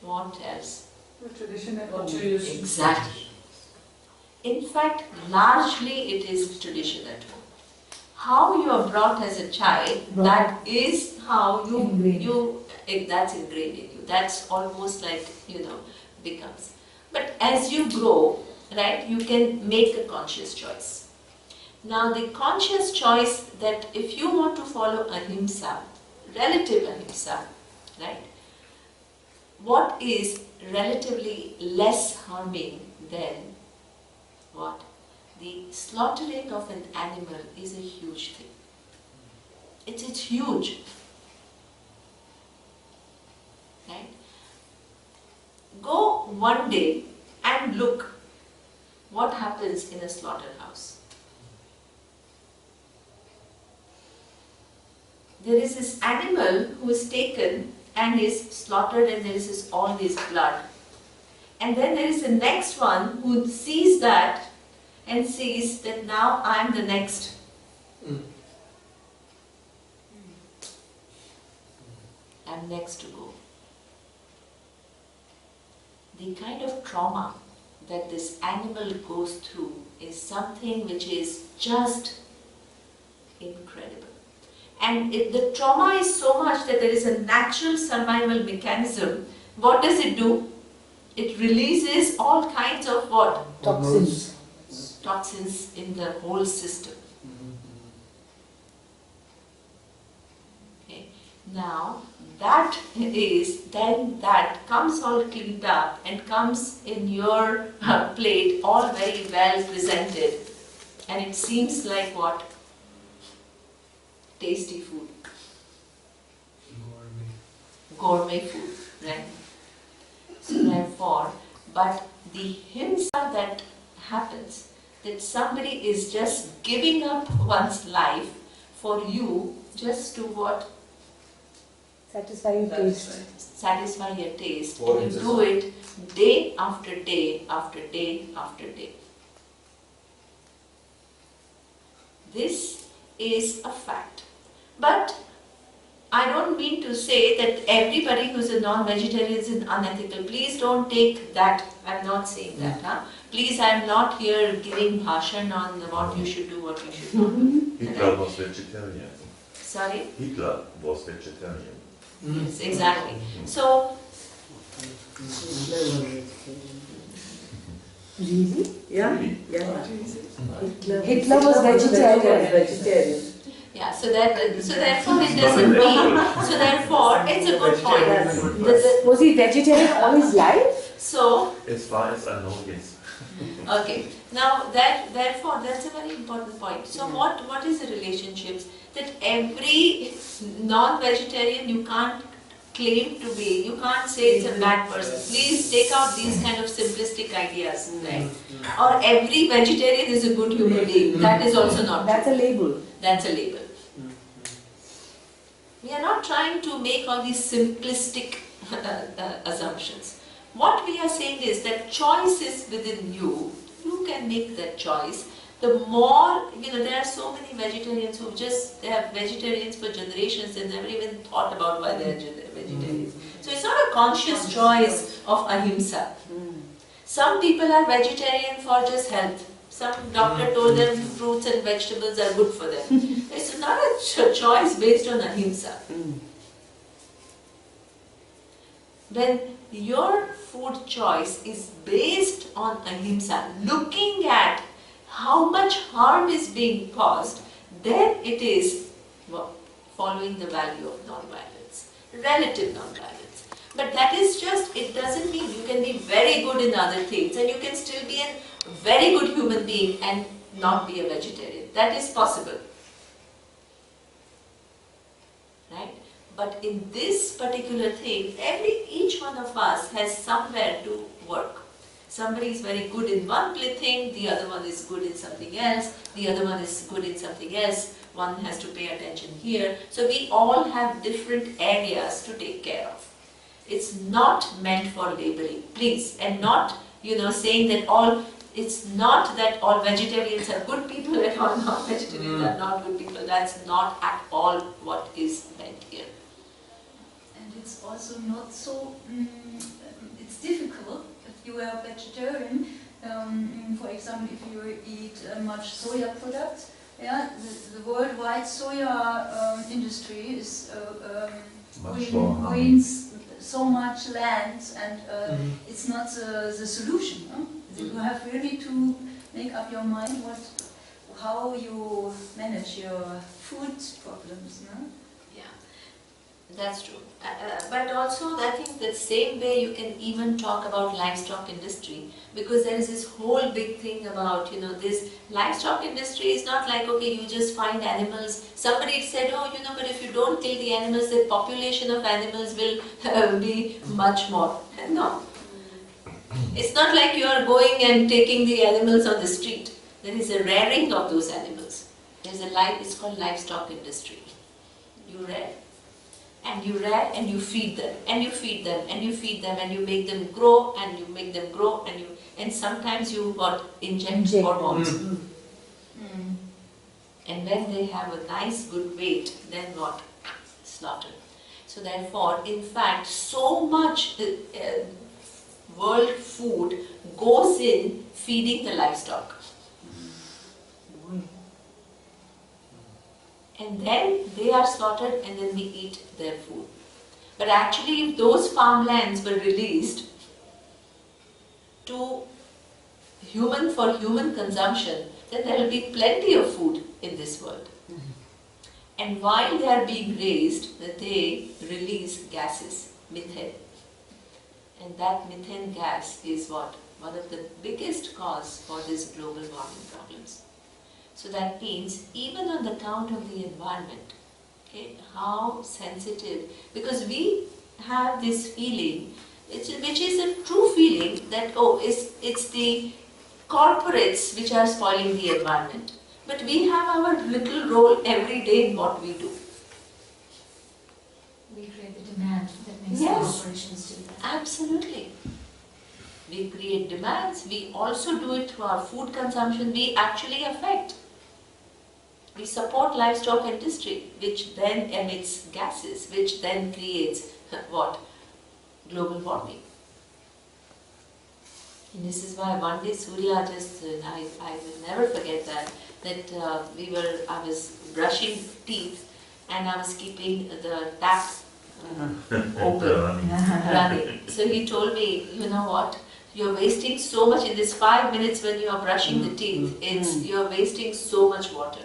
What else? The tradition at What home. you use. Exactly. In fact, largely it is tradition at home. How you are brought as a child, that is how that's ingrained in you. That's almost like, becomes. But as you grow, right, you can make a conscious choice. Now the conscious choice that if you want to follow ahimsa, relative ahimsa, right, what is relatively less harming than what? The slaughtering of an animal is a huge thing. It's huge. Right? Go one day and look what happens in a slaughterhouse. there is this animal who is taken and is slaughtered, and there is all this blood. And then there is the next one who sees that and sees that now I am the next. I am next to go. The kind of trauma that this animal goes through is something which is just incredible. And the trauma is so much that there is a natural survival mechanism. What does it do? It releases all kinds of what? Toxins. Toxins in the whole system. Okay. Now, that comes all cleaned up and comes in your plate all very well presented, and it seems like what? Tasty food. Gourmet food, right? So therefore, but the himsa that happens, that somebody is just giving up one's life for you just to what? Satisfy your taste. Satisfy your taste. For And you instance. do it day after day after day after day. This is a fact. But I don't mean to say that everybody who's a non-vegetarian is unethical. Please don't take that. I'm not saying that. Huh? Please, I'm not here giving bhashan on what you should do, what you should not do. Hitler was vegetarian. Sorry? Hitler was vegetarian. Yes, exactly. So, Really? Yeah? Really? Yeah. Hitler was vegetarian. yeah, so therefore it doesn't mean, so therefore it's a good point. Was he vegetarian all his life? So, As far as I know, yes. okay, now therefore that's a very important point. So what is the relationships? That every non-vegetarian you can't claim to be, you can't say it's a bad person. Please take out these kind of simplistic ideas, right? Or every vegetarian is a good human being. That is also not That's true. a label. That's a label. We are not trying to make all these simplistic assumptions. What we are saying is that choice is within you. You can make that choice. The more, there are so many vegetarians who they have vegetarians for generations and never even thought about why they are vegetarians. So it's not a conscious choice of ahimsa. Some people are vegetarian for just health. Some doctor told them fruits and vegetables are good for them. It's not a choice based on ahimsa. When your food choice is based on ahimsa, looking at how much harm is being caused, then it is following the value of non-violence, relative non-violence. But that is just, it doesn't mean you can be very good in other things and you can still be a very good human being and not be a vegetarian. That is possible. Right? But in this particular thing, each one of us has somewhere to work. Somebody is very good in one thing, the other one is good in something else, the other one is good in something else, one has to pay attention here. So we all have different areas to take care of. It's not meant for labeling, please, and not, saying that it's not that all vegetarians are good people and all non-vegetarians are not good people. That's not at all what is meant here. And it's also not so, it's difficult if you are vegetarian. For example, if you eat much soya products, the worldwide soya industry is ruins so much land, and it's not the solution. No? You have really to make up your mind how you manage your food problems. No? Yeah, that's true. But also, I think the same way you can even talk about livestock industry, because there is this whole big thing about, this livestock industry is not like, okay, you just find animals. Somebody said, but if you don't kill the animals, the population of animals will be much more. No. It's not like you are going and taking the animals on the street. There is a rearing of those animals. It's called livestock industry. You read? And you read and you feed them, and you feed them, and you feed them, and you make them grow, and you make them grow, and sometimes you inject hormones. And when they have a nice good weight, then what? Slaughter. So therefore, in fact, so much world food goes in feeding the livestock. And then they are slaughtered and then we eat their food. But actually, if those farmlands were released to for human consumption, then there will be plenty of food in this world. And while they are being raised, they release gases, methane. And that methane gas is what? One of the biggest cause for this global warming problems. So that means even on the count of the environment, okay, how sensitive, because we have this feeling, which is a true feeling that, oh, it's the corporates which are spoiling the environment. But we have our little role every day in what we do. We create the demand that makes Yes. corporations do that. Absolutely. We create demands, we also do it through our food consumption, we actually affect. We support livestock industry, which then emits gases, which then creates what? Global warming. And this is why one day Surya just, I will never forget that I was brushing teeth and I was keeping the tap open, running. So he told me, you know what, you're wasting so much in this 5 minutes when you are brushing the teeth, you're wasting so much water.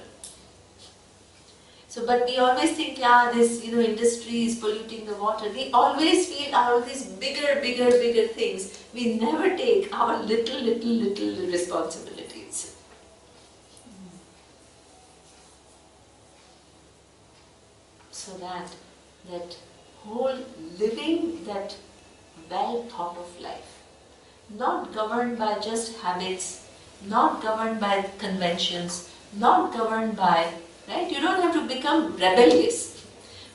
So, but we always think, yeah, this, industry is polluting the water. We always feel all these bigger things. We never take our little responsibilities. So that whole living that well thought of life, not governed by just habits, not governed by conventions, not governed by, right? You don't have to become rebellious,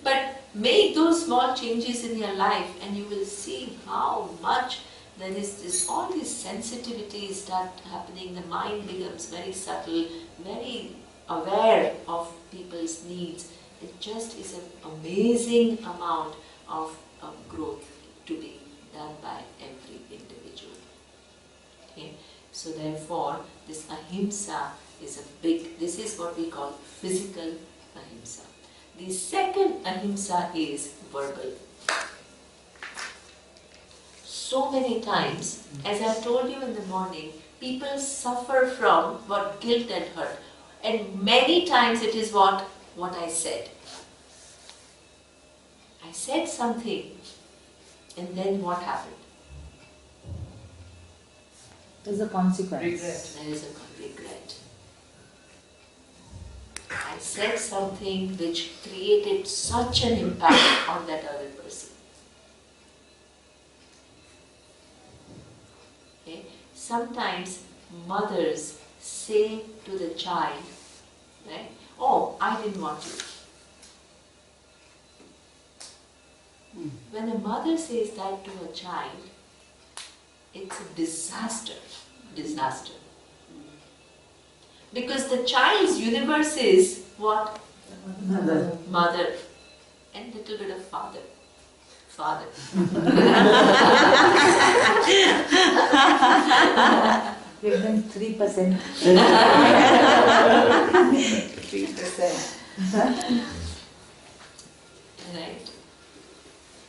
but make those small changes in your life and you will see how much there is all these sensitivities start happening. The mind becomes very subtle, very aware of people's needs. It just is an amazing amount of growth to be done by every individual. Okay? So therefore, this ahimsa is this is what we call physical ahimsa. The second ahimsa is verbal. So many times, as I told you in the morning, people suffer from what? Guilt and hurt. And many times it is what I said. I said something and then what happened? There's a consequence. Regret. There is a regret. I said something which created such an impact on that other person. Okay? Sometimes mothers say to the child, right, oh, I didn't want you. When a mother says that to a child, it's a disaster. Because the child's universe is what? Mother. And little bit of father. Give them 3%. 3%. Right?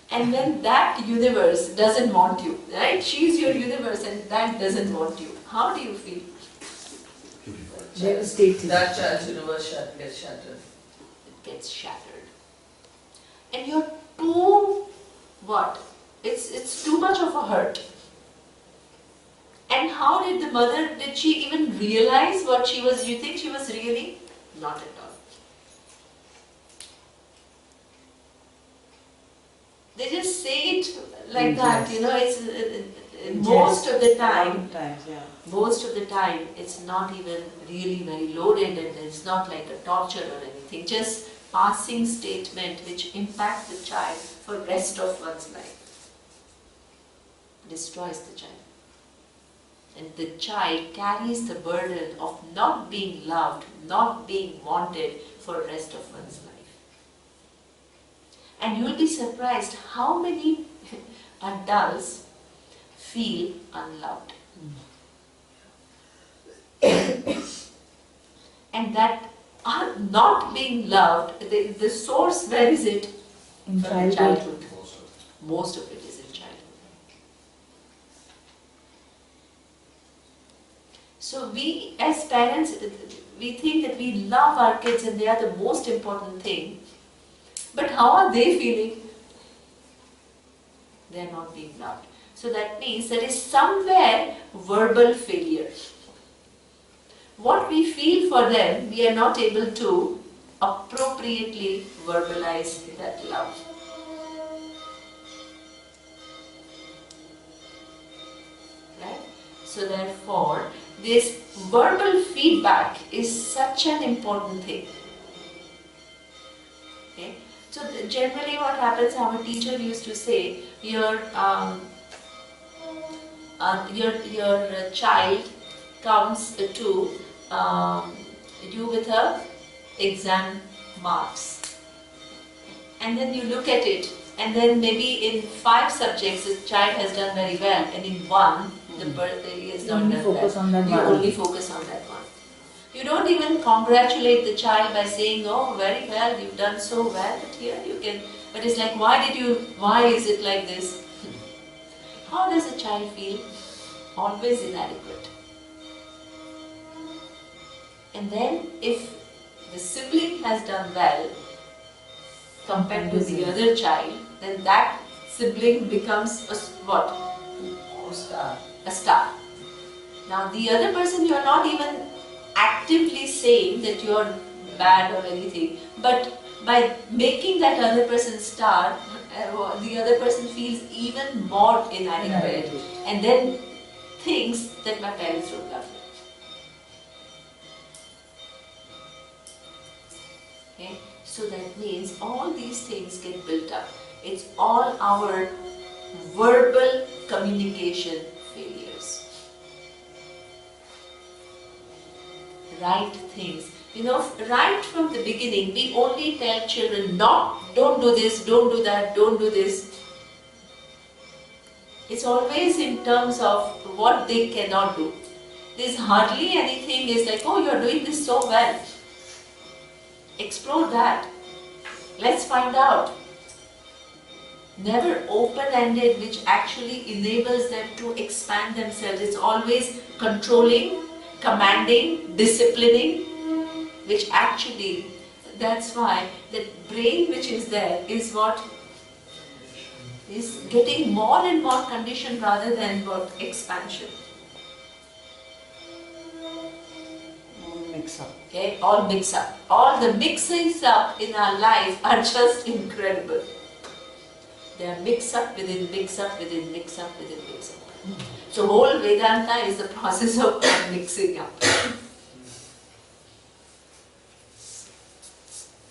And when that universe doesn't want you, right? She's your universe and that doesn't want you. How do you feel? Devastated. That child's universe gets shattered. It gets shattered. And you're too, what? It's too much of a hurt. And how did the mother, did she even realize what she was, you think she was really? Not at all. They just say it like that, it's most of the time, most of the time it's not even really very loaded and it's not like a torture or anything, just passing statement which impacts the child for rest of one's life. Destroys the child. And the child carries the burden of not being loved, not being wanted for rest of one's life. And you'll be surprised how many adults feel unloved. And that are not being loved, the source, where is it? In From childhood. Most of it is in childhood. So we as parents, we think that we love our kids and they are the most important thing. But how are they feeling? They are not being loved. So that means there is somewhere verbal failure. What we feel for them, we are not able to appropriately verbalize that love. Right? So therefore, this verbal feedback is such an important thing. Okay? So generally what happens, our teacher used to say, your child comes to you with a exam marks, and then you look at it, and then maybe in 5 subjects the child has done very well, and in one he has not done well. You only focus on that one. You don't even congratulate the child by saying, oh, very well, you've done so well, but here you can, but it's like, why is it like this? How does a child feel? Always inadequate. And then if the sibling has done well compared to the other child, then that sibling becomes a what? A star. Now the other person, you are not even actively saying that you are bad or anything, but by making that other person star, the other person feels even more inadequate and then thinks that my parents don't love me. Okay? So that means all these things get built up. It's all our verbal communication failures. Right things. You know, right from the beginning, we only tell children, don't do this, don't do that, don't do this. It's always in terms of what they cannot do. There's hardly anything is like, oh, you're doing this so well. Explore that. Let's find out. Never open-ended, which actually enables them to expand themselves. It's always controlling, commanding, disciplining, which actually, that's why the brain which is there is what is getting more and more conditioned rather than what expansion. Mix up. Okay, all mix up. All the mixings up in our life are just incredible. They are mix up within mix up within mix up within mix up. So whole Vedanta is the process of mixing up.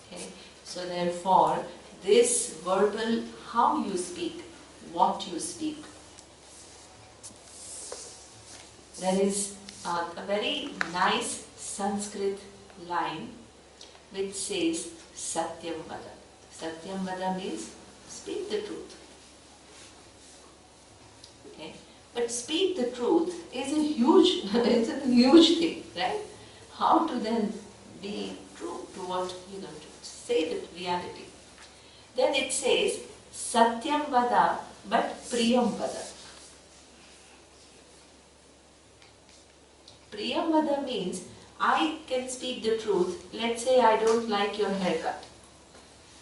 Okay, so therefore, this verbal, how you speak, what you speak. There is a very nice Sanskrit line which says Satyam Vada. Satyam Vada means speak the truth. Okay? But speak the truth is a huge thing, right? How to then be true to what you know, to say the reality. Then it says Satyam Vada but Priyam Vada. Priyam Vada means I can speak the truth. Let's say I don't like your haircut.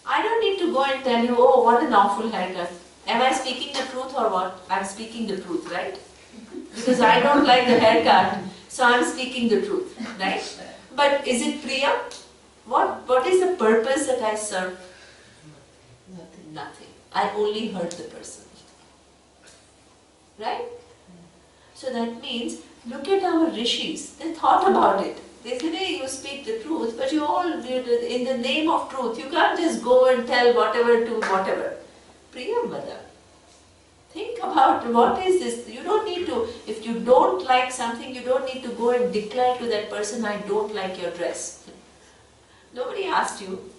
I don't need to go and tell you, oh, what an awful haircut. Am I speaking the truth or what? I'm speaking the truth, right? Because I don't like the haircut, so I'm speaking the truth, right? But is it Priya? What is the purpose that I serve? Nothing. I only hurt the person. Right? So that means, look at our rishis. They thought about it. They say, hey, you speak the truth, but in the name of truth, you can't just go and tell whatever to whatever. Priyamvada. Think about what is this. You don't need to, if you don't like something, you don't need to go and declare to that person, I don't like your dress. Nobody asked you.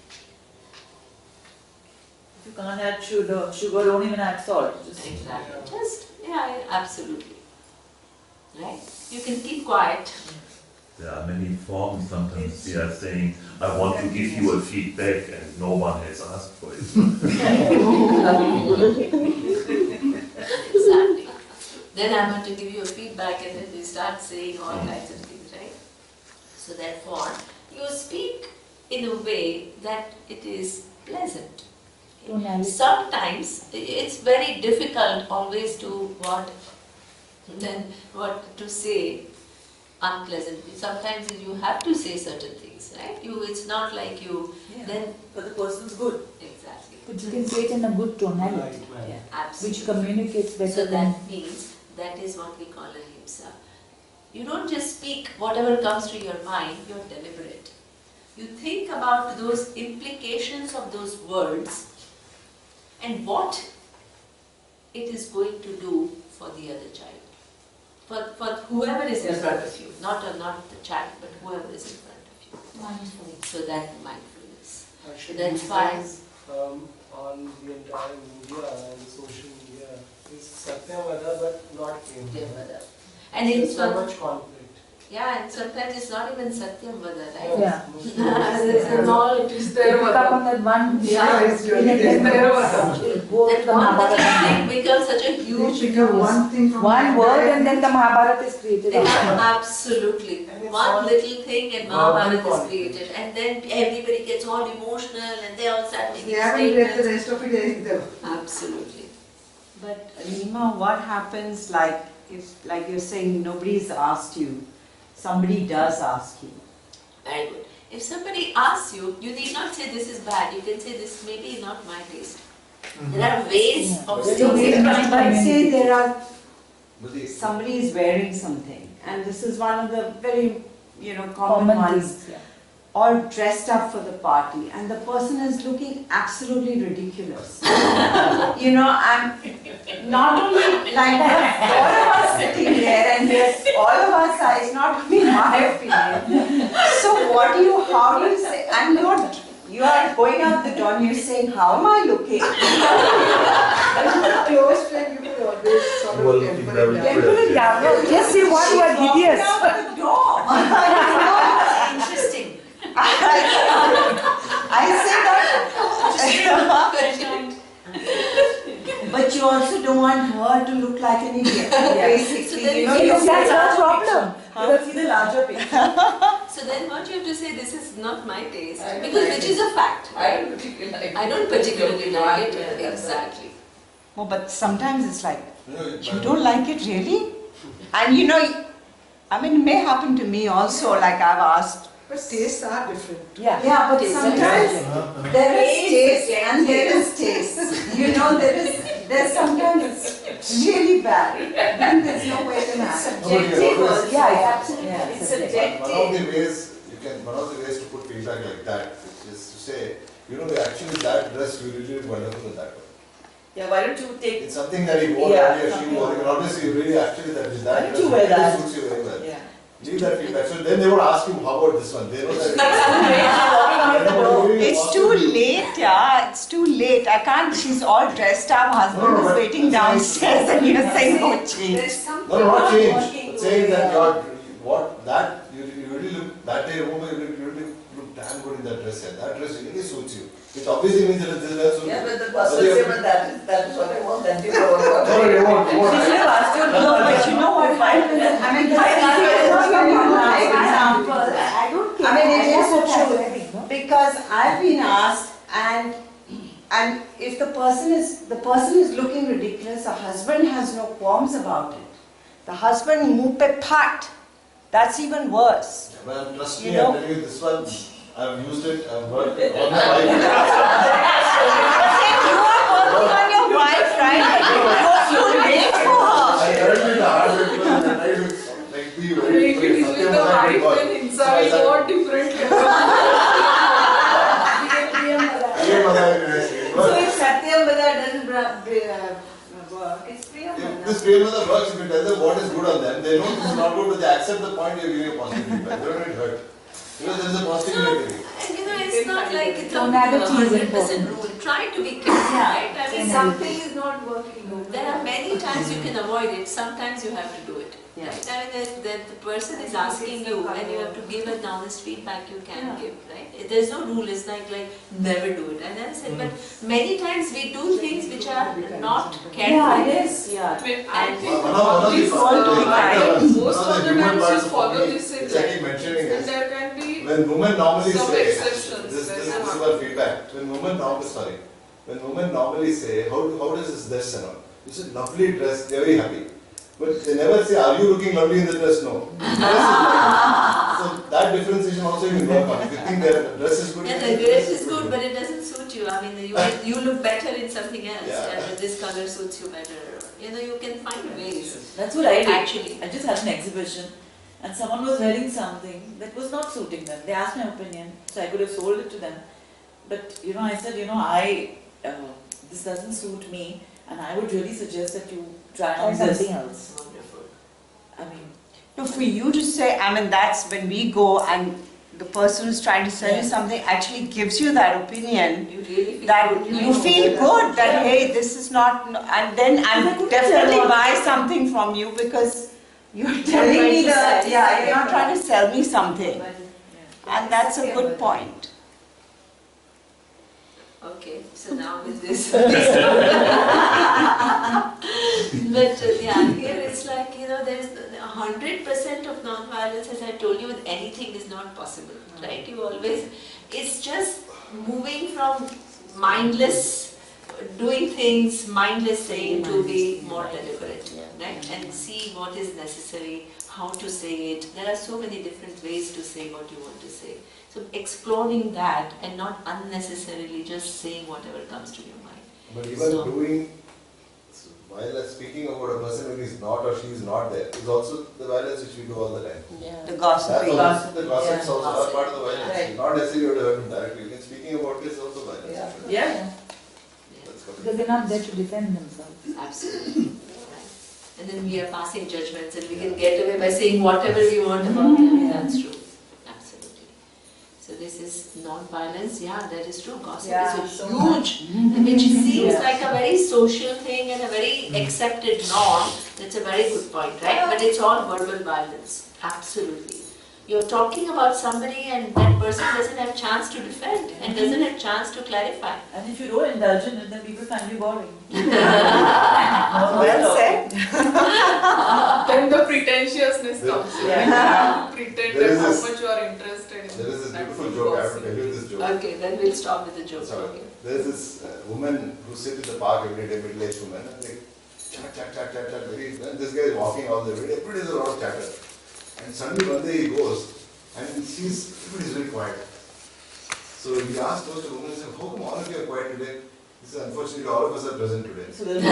You can't add sugar, don't even add salt. Just, yeah, absolutely. Right? You can keep quiet. There are many forms. Sometimes we are saying, I want to give you a feedback and no one has asked for it. Exactly. Then I'm going to give you a feedback and then we start saying all kinds of things, right? So therefore, you speak in a way that it is pleasant. Sometimes it's very difficult always to what to say unpleasantly. Sometimes you have to say certain things, right? It's not like you then. But the person's good. Exactly. But you can say it in a good tonality, Yeah, absolutely. which communicates better. So that means that is what we call ahimsa. You don't just speak whatever comes to your mind. You're deliberate. You think about those implications of those words and what it is going to do for the other child. For whoever is in front of you, not the child, but whoever is in front of you. Mindfully. So that mindfulness. Actually, That's these why. days, on the entire media and the social media is Satyavada but not Premvada. And There's it's so much conflict. yeah, and sometimes it's not even Satyam Vada, right? Yeah. It's all It is Theravada. On that one, it's really Theravada. That one little thing becomes such a huge One word and then the Mahabharata is created. absolutely. And it's One all little thing and Mahabharata is conflict. created. And then everybody gets all emotional and they all start making We haven't read the statements. rest of it either. Absolutely. But Neema, what happens if you're saying nobody's asked you, somebody does ask you? Very good. If somebody asks you, you need not say this is bad. You can say this may be not my taste. There are ways of saying But say there are But the- somebody is wearing something, and this is one of the very common ones, things, yeah. all dressed up for the party, and the person is looking absolutely ridiculous. I'm not only like all of us sitting there, and yes, all of us are, it's not only my opinion. So how do you say, and you are going out the door and you're saying, how am I looking? As a close friend, you could always sort You are of looking temper very it good. down. Yeah, just say one word, hideous. Out the door. Interesting. I say that. But you also don't want her to look like an idiot. Basically, So then That's our problem. Huh? See the larger picture. So then what you have to say, this is not my taste. Because which is a fact. I don't particularly like it. I don't particularly like it. Exactly. Oh, but sometimes it's like, you but- don't like it really? And it may happen to me also, like I've asked. But tastes are different. Yeah. Yeah, but Taste. sometimes there is taste and there is taste. There's sometimes it's really bad. Then there's no way to manage. Subjective also. Yeah, absolutely. Yeah, It's One of subjective. the ways to put feedback like that is to say, actually that dress you really did wonderful in that one. Yeah, why don't you take It's something that he wore Yeah, earlier, she wore, you can always see really actually that Why that don't dress you wear that? really suits you very well. Yeah. Leave that feedback. So then they would ask you, how about this one? They know that It's too late, yeah. It's too late. I can't. She's all dressed up. Husband No, is but- waiting downstairs, and you're saying no There's change. something No, not change. working But saying that with, you really look, that day, remember, you really look damn good in that dress. Yeah. That dress really suits you. It obviously means that this dress suits yeah, you. but the person says, but that is what I want, that you know what No, you won't. You won't. No, but you know what? I don't care. I mean, it is I don't have true. wearing, no? Because I've been asked, and if the person is looking ridiculous, the husband has no qualms about it. The husband muh pe phat. That's even worse. Well, trust You me, know- I'm telling you, this one, I've used it, I've worked all my life. You are working on your wife, right? You're too late for her. I learned it the hard way because I tried to, like, be very If it is with the wife, then Hinsa is not different. So if Satyamada doesn't work, it's Priyamada. If this Priyamada works, if you tell them what is good on them, they know this is not good, but they accept the point you're giving a positive feedback. They don't get hurt. Because there is a positive negativity. And it's not like it's a Tonality is 100% rule. Try to be careful, right? I mean, Something is not working. there are many times you can avoid it, sometimes you have to do it. Yeah. Right? I mean, the person is asking you and you have to give an honest feedback, you can give, right? There's no rule, it's like never do it. And then I said, but many times we do things which are not careful. Yes, I think And most of the times you follow this It's like and mentioning is, there can be when women normally some say, exceptions. this is about feedback. When women normally say, how does this dress and all? You said lovely dress, they're very happy. But they never say, are you looking lovely in the dress? No. So that differentiation also you can work on. If you think that the dress is good, yeah, the dress is good, but it doesn't suit you. I mean, you look better in something else. Yeah. And this color suits you better. You can find ways. That's what I did. Actually. I just had an exhibition and someone was wearing something that was not suiting them. They asked my opinion, so I could have sold it to them. But I said, this doesn't suit me, and I would really suggest that you try on something else. Wonderful. I mean, No, for you to say, that's when we go and the person who's trying to sell you something actually gives you that opinion. You really feel That good. you feel good that hey, this is not, and then I'll definitely buy something from you because you're telling me that you're not trying to sell me something, and that's a good point. Okay, so now with this, but here it's like, there's 100% of non-violence, as I told you, with anything is not possible, right? It's just moving from mindless doing things, mindless saying to be more deliberate, right? And see what is necessary, how to say it. There are so many different ways to say what you want to say. So exploring that and not unnecessarily just saying whatever comes to your mind. But even while speaking about a person when he's not or she is not there, is also the violence which we do all the time. The gossiping. The gossips also are part of the violence. Right. Not necessarily you have to hurt him directly. Even speaking about this is also violence. Yeah. Because they're not there to defend themselves. Absolutely. Right. And then we are passing judgments and we can get away by saying whatever we want about them. That's true. Absolutely. So this is non-violence. Yeah, that is true. Gossip is a huge, which seems like a very social thing and a very accepted norm. That's a very good point, right? But it's all verbal violence. Absolutely. You're talking about somebody and that person doesn't have chance to defend and doesn't have chance to clarify. And if you don't indulge in it, then people find you boring. Well said. Then the pretentiousness comes in. Yeah. Pretend that how much you are interested in. There is this beautiful joke, I have to tell you this joke. Okay, then we'll stop with the joke. Sorry. There is this woman who sits in the park every day, middle-aged woman, and they chat, and this guy is walking all the way, every day there's a lot of chatter. And suddenly one day he goes, and everybody's very quiet. So he asked those women, he said, how come all of you are quiet today? He said, unfortunately all of us are present today. So Good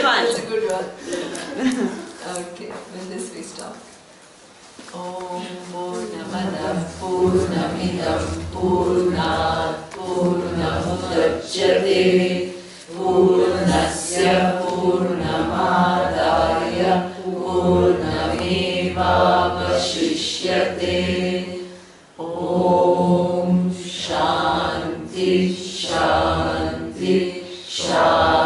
one. That's a good one. Okay, with this we stop. Om Purnamada Purnamidam Purnat Purnamudachyate Purnasya Purnamadaya Purnamevavashishyate. Om Shanti Shanti Shanti.